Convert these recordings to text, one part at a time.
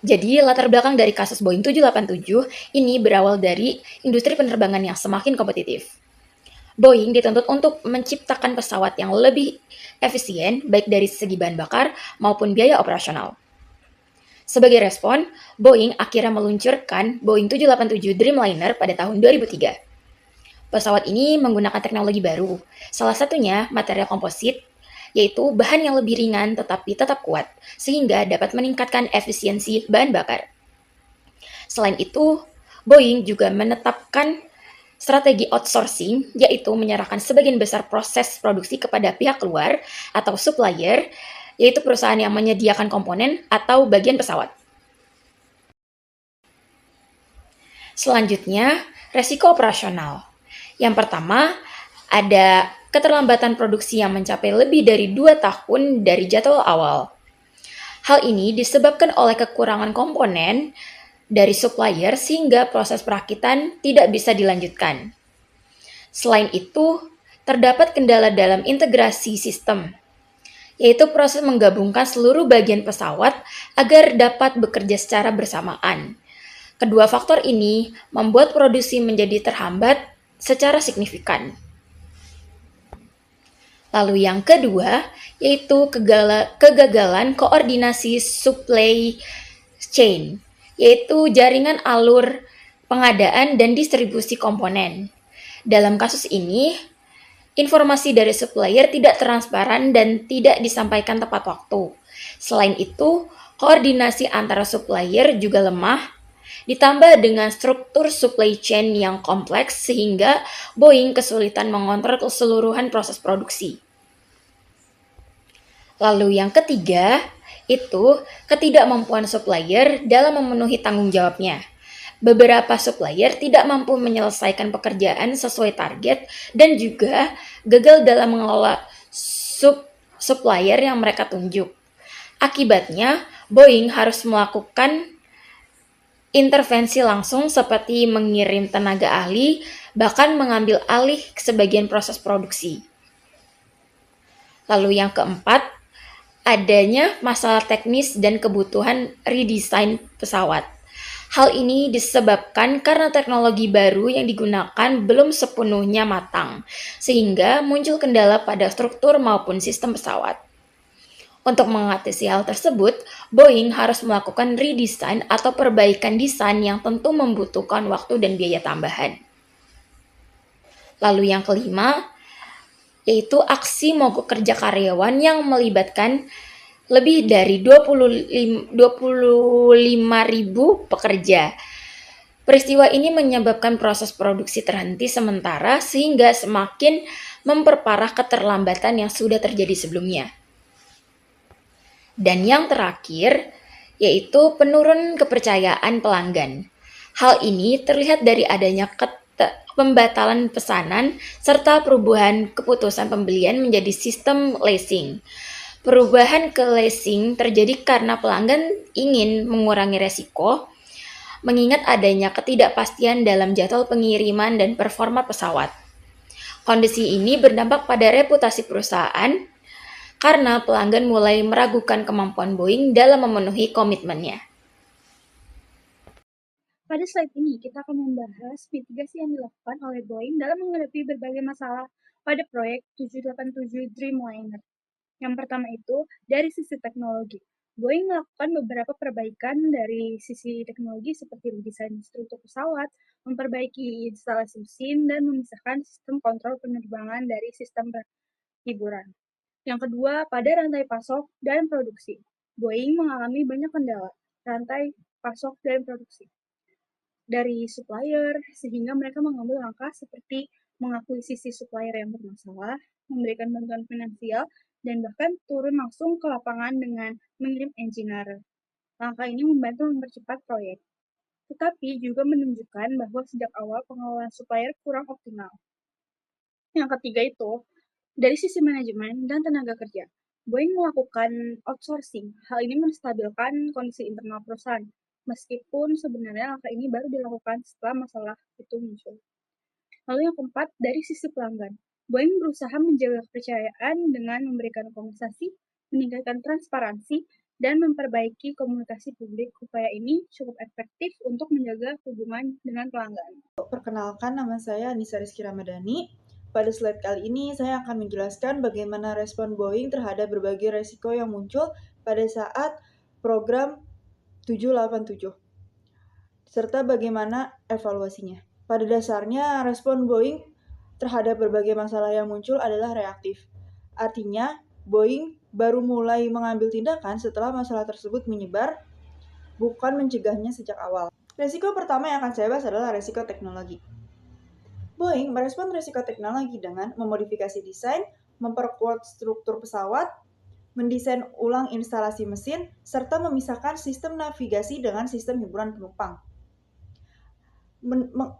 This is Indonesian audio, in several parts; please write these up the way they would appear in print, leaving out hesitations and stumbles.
Jadi, latar belakang dari kasus Boeing 787 ini berawal dari industri penerbangan yang semakin kompetitif. Boeing dituntut untuk menciptakan pesawat yang lebih efisien, baik dari segi bahan bakar maupun biaya operasional. Sebagai respon, Boeing akhirnya meluncurkan Boeing 787 Dreamliner pada tahun 2003. Pesawat ini menggunakan teknologi baru, salah satunya material komposit, yaitu bahan yang lebih ringan tetapi tetap kuat, sehingga dapat meningkatkan efisiensi bahan bakar. Selain itu, Boeing juga menetapkan strategi outsourcing, yaitu menyerahkan sebagian besar proses produksi kepada pihak luar atau supplier, yaitu perusahaan yang menyediakan komponen atau bagian pesawat. Selanjutnya, resiko operasional. Yang pertama, ada keterlambatan produksi yang mencapai lebih dari 2 tahun dari jadwal awal. Hal ini disebabkan oleh kekurangan komponen dari supplier sehingga proses perakitan tidak bisa dilanjutkan. Selain itu, terdapat kendala dalam integrasi sistem, yaitu proses menggabungkan seluruh bagian pesawat agar dapat bekerja secara bersamaan. Kedua faktor ini membuat produksi menjadi terhambat secara signifikan. Lalu yang kedua, yaitu kegagalan koordinasi supply chain, yaitu jaringan alur pengadaan dan distribusi komponen. Dalam kasus ini, informasi dari supplier tidak transparan dan tidak disampaikan tepat waktu. Selain itu, koordinasi antara supplier juga lemah, ditambah dengan struktur supply chain yang kompleks sehingga Boeing kesulitan mengontrol keseluruhan proses produksi. Lalu yang ketiga, itu ketidakmampuan supplier dalam memenuhi tanggung jawabnya. Beberapa supplier tidak mampu menyelesaikan pekerjaan sesuai target dan juga gagal dalam mengelola supplier yang mereka tunjuk. Akibatnya, Boeing harus melakukan intervensi langsung seperti mengirim tenaga ahli, bahkan mengambil alih sebagian proses produksi. Lalu yang keempat, adanya masalah teknis dan kebutuhan redesign pesawat. Hal ini disebabkan karena teknologi baru yang digunakan belum sepenuhnya matang, sehingga muncul kendala pada struktur maupun sistem pesawat. Untuk mengatasi hal tersebut, Boeing harus melakukan redesign atau perbaikan desain yang tentu membutuhkan waktu dan biaya tambahan. Lalu yang kelima, yaitu aksi mogok kerja karyawan yang melibatkan lebih dari 25.000 pekerja. Peristiwa ini menyebabkan proses produksi terhenti sementara sehingga semakin memperparah keterlambatan yang sudah terjadi sebelumnya. Dan yang terakhir, yaitu penurun kepercayaan pelanggan. Hal ini terlihat dari adanya pembatalan pesanan serta perubahan keputusan pembelian menjadi sistem leasing. Perubahan ke leasing terjadi karena pelanggan ingin mengurangi resiko, mengingat adanya ketidakpastian dalam jadwal pengiriman dan performa pesawat. Kondisi ini berdampak pada reputasi perusahaan karena pelanggan mulai meragukan kemampuan Boeing dalam memenuhi komitmennya. Pada slide ini, kita akan membahas mitigasi yang dilakukan oleh Boeing dalam menghadapi berbagai masalah pada proyek 787 Dreamliner. Yang pertama itu, dari sisi teknologi. Boeing melakukan beberapa perbaikan dari sisi teknologi seperti mendesain struktur pesawat, memperbaiki instalasi mesin, dan memisahkan sistem kontrol penerbangan dari sistem hiburan. Yang kedua, pada rantai pasok dan produksi. Boeing mengalami banyak kendala rantai pasok dan produksi dari supplier, sehingga mereka mengambil langkah seperti mengakuisisi supplier yang bermasalah, memberikan bantuan finansial, dan bahkan turun langsung ke lapangan dengan mengirim engineer. Langkah ini membantu mempercepat proyek, tetapi juga menunjukkan bahwa sejak awal pengelolaan supplier kurang optimal. Yang ketiga itu, dari sisi manajemen dan tenaga kerja, Boeing melakukan outsourcing. Hal ini menstabilkan kondisi internal perusahaan, meskipun sebenarnya langkah ini baru dilakukan setelah masalah itu muncul. Lalu yang keempat, dari sisi pelanggan, Boeing berusaha menjaga kepercayaan dengan memberikan kompensasi, meningkatkan transparansi, dan memperbaiki komunikasi publik. Upaya ini cukup efektif untuk menjaga hubungan dengan pelanggan. Perkenalkan, nama saya Anissa Rizky Ramadhani. Pada slide kali ini, saya akan menjelaskan bagaimana respon Boeing terhadap berbagai resiko yang muncul pada saat program 787, serta bagaimana evaluasinya. Pada dasarnya, respon Boeing terhadap berbagai masalah yang muncul adalah reaktif. Artinya, Boeing baru mulai mengambil tindakan setelah masalah tersebut menyebar, bukan mencegahnya sejak awal. Resiko pertama yang akan saya bahas adalah resiko teknologi. Boeing merespon resiko teknologi dengan memodifikasi desain, memperkuat struktur pesawat, mendesain ulang instalasi mesin, serta memisahkan sistem navigasi dengan sistem hiburan penumpang.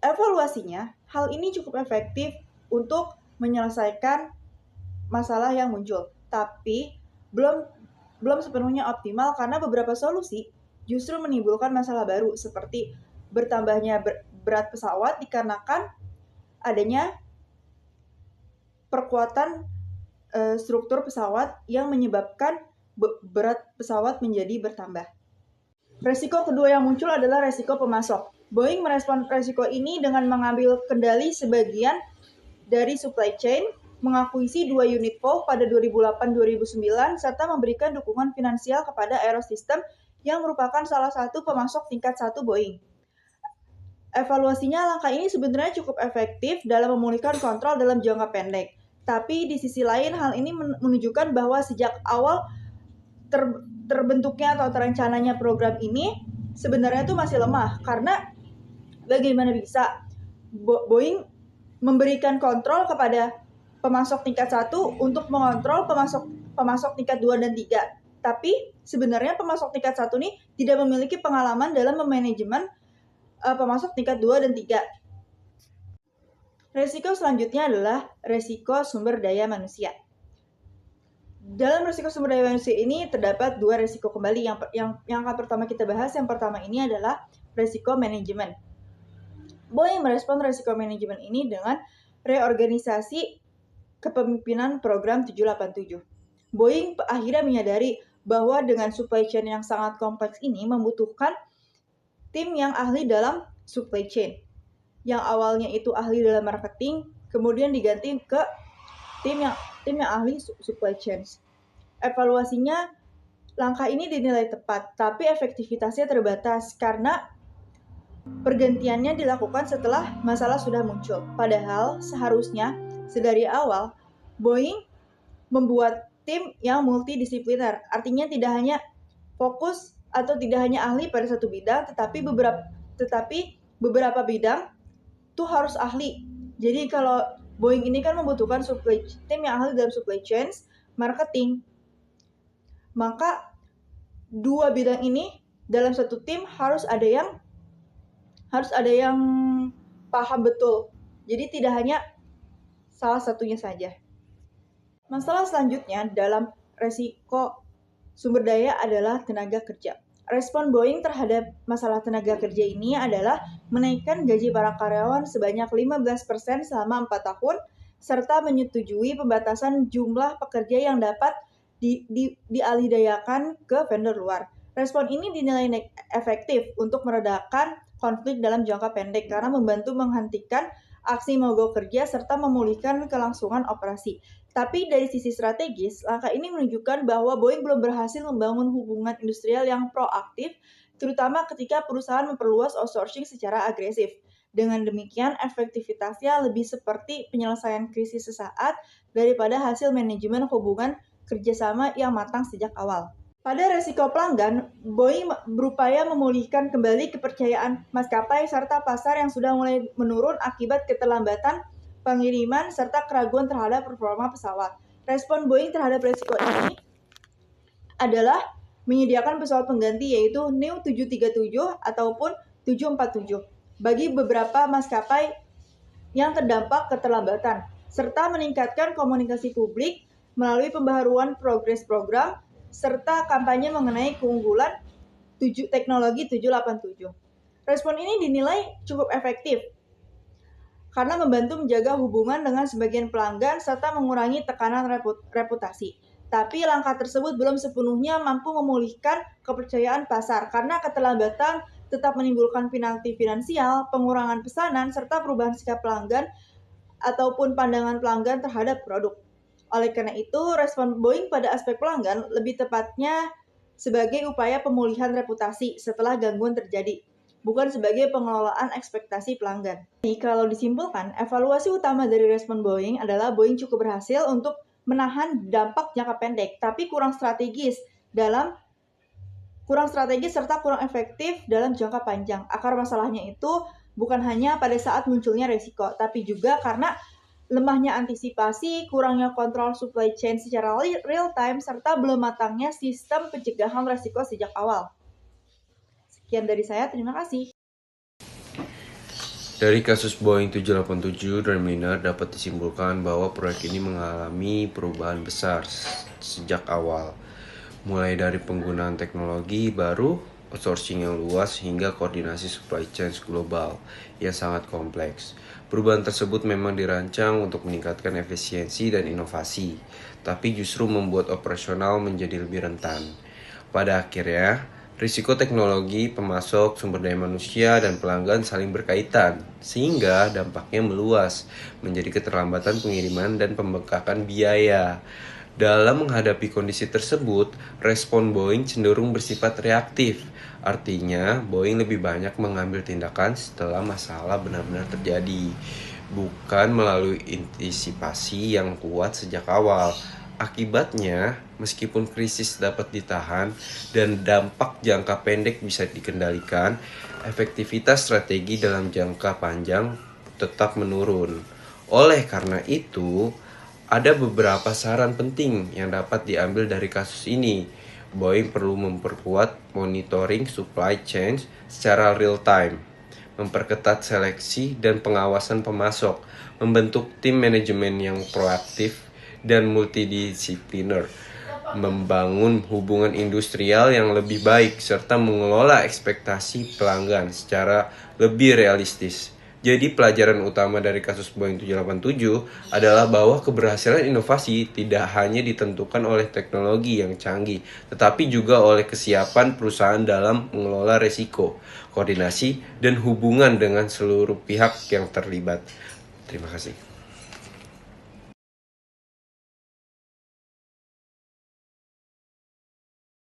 Evaluasinya, hal ini cukup efektif untuk menyelesaikan masalah yang muncul, tapi belum sepenuhnya optimal karena beberapa solusi justru menimbulkan masalah baru seperti bertambahnya berat pesawat dikarenakan adanya perkuatan struktur pesawat yang menyebabkan berat pesawat menjadi bertambah. Resiko kedua yang muncul adalah resiko pemasok. Boeing merespon resiko ini dengan mengambil kendali sebagian dari supply chain, mengakuisisi 2 unit POW pada 2008-2009, serta memberikan dukungan finansial kepada Aerosystem yang merupakan salah satu pemasok tingkat 1 Boeing. Evaluasinya, langkah ini sebenarnya cukup efektif dalam memulihkan kontrol dalam jangka pendek. Tapi di sisi lain, hal ini menunjukkan bahwa sejak awal terbentuknya atau terencananya program ini sebenarnya itu masih lemah. Karena bagaimana bisa Boeing memberikan kontrol kepada pemasok tingkat 1 untuk mengontrol pemasok tingkat 2 dan 3. Tapi sebenarnya pemasok tingkat 1 ini tidak memiliki pengalaman dalam memanajemen pemasok tingkat 2 dan 3. Resiko selanjutnya adalah resiko sumber daya manusia. Dalam resiko sumber daya manusia ini terdapat 2 resiko kembali. Yang akan pertama kita bahas, yang pertama ini adalah resiko manajemen. Boeing merespon resiko manajemen ini dengan reorganisasi kepemimpinan program 787. Boeing akhirnya menyadari bahwa dengan supply chain yang sangat kompleks ini membutuhkan tim yang ahli dalam supply chain. Yang awalnya itu ahli dalam marketing, kemudian diganti ke tim yang ahli supply chain. Evaluasinya, langkah ini dinilai tepat, tapi efektivitasnya terbatas karena pergantiannya dilakukan setelah masalah sudah muncul. Padahal seharusnya sedari awal Boeing membuat tim yang multidisipliner. Artinya tidak hanya fokus atau tidak hanya ahli pada satu bidang, tetapi beberapa bidang tuh harus ahli. Jadi kalau Boeing ini kan membutuhkan tim yang ahli dalam supply chain, marketing. Maka 2 bidang ini dalam satu tim harus ada yang paham betul. Jadi tidak hanya salah satunya saja. Masalah selanjutnya dalam resiko sumber daya adalah tenaga kerja. Respon Boeing terhadap masalah tenaga kerja ini adalah menaikkan gaji para karyawan sebanyak 15% selama 4 tahun, serta menyetujui pembatasan jumlah pekerja yang dapat dialihdayakan ke vendor luar. Respon ini dinilai efektif untuk meredakan konflik dalam jangka pendek karena membantu menghentikan aksi mogok kerja serta memulihkan kelangsungan operasi. Tapi dari sisi strategis, langkah ini menunjukkan bahwa Boeing belum berhasil membangun hubungan industrial yang proaktif, terutama ketika perusahaan memperluas outsourcing secara agresif. Dengan demikian, efektivitasnya lebih seperti penyelesaian krisis sesaat daripada hasil manajemen hubungan kerjasama yang matang sejak awal. Pada resiko pelanggan, Boeing berupaya memulihkan kembali kepercayaan maskapai serta pasar yang sudah mulai menurun akibat keterlambatan pengiriman serta keraguan terhadap performa pesawat. Respon Boeing terhadap resiko ini adalah menyediakan pesawat pengganti yaitu New 737 ataupun 747 bagi beberapa maskapai yang terdampak keterlambatan, serta meningkatkan komunikasi publik melalui pembaharuan progres program serta kampanye mengenai keunggulan teknologi 787. Respon ini dinilai cukup efektif karena membantu menjaga hubungan dengan sebagian pelanggan serta mengurangi tekanan reputasi. Tapi langkah tersebut belum sepenuhnya mampu memulihkan kepercayaan pasar karena keterlambatan tetap menimbulkan penalti finansial, pengurangan pesanan, serta perubahan sikap pelanggan ataupun pandangan pelanggan terhadap produk. Oleh karena itu, respon Boeing pada aspek pelanggan lebih tepatnya sebagai upaya pemulihan reputasi setelah gangguan terjadi, bukan sebagai pengelolaan ekspektasi pelanggan. Jadi, kalau disimpulkan, evaluasi utama dari respon Boeing adalah Boeing cukup berhasil untuk menahan dampak jangka pendek, tapi kurang strategis serta kurang efektif dalam jangka panjang. Akar masalahnya itu bukan hanya pada saat munculnya resiko, tapi juga karena lemahnya antisipasi, kurangnya kontrol supply chain secara real time, serta belum matangnya sistem pencegahan resiko sejak awal. Sekian dari saya, terima kasih. Dari kasus Boeing 787 Dreamliner dapat disimpulkan bahwa proyek ini mengalami perubahan besar sejak awal, mulai dari penggunaan teknologi baru, outsourcing yang luas, hingga koordinasi supply chain global yang sangat kompleks. Perubahan tersebut memang dirancang untuk meningkatkan efisiensi dan inovasi, tapi justru membuat operasional menjadi lebih rentan. Pada akhirnya, risiko teknologi, pemasok, sumber daya manusia, dan pelanggan saling berkaitan, sehingga dampaknya meluas menjadi keterlambatan pengiriman dan pembengkakan biaya. Dalam menghadapi kondisi tersebut, respon Boeing cenderung bersifat reaktif. Artinya, Boeing lebih banyak mengambil tindakan setelah masalah benar-benar terjadi, bukan melalui antisipasi yang kuat sejak awal. Akibatnya, meskipun krisis dapat ditahan dan dampak jangka pendek bisa dikendalikan, efektivitas strategi dalam jangka panjang tetap menurun. Oleh karena itu, ada beberapa saran penting yang dapat diambil dari kasus ini. Boeing perlu memperkuat monitoring supply chain secara real time, memperketat seleksi dan pengawasan pemasok, membentuk tim manajemen yang proaktif dan multidisipliner, membangun hubungan industrial yang lebih baik, serta mengelola ekspektasi pelanggan secara lebih realistis. Jadi pelajaran utama dari kasus Boeing 787 adalah bahwa keberhasilan inovasi tidak hanya ditentukan oleh teknologi yang canggih, tetapi juga oleh kesiapan perusahaan dalam mengelola risiko, koordinasi, dan hubungan dengan seluruh pihak yang terlibat. Terima kasih.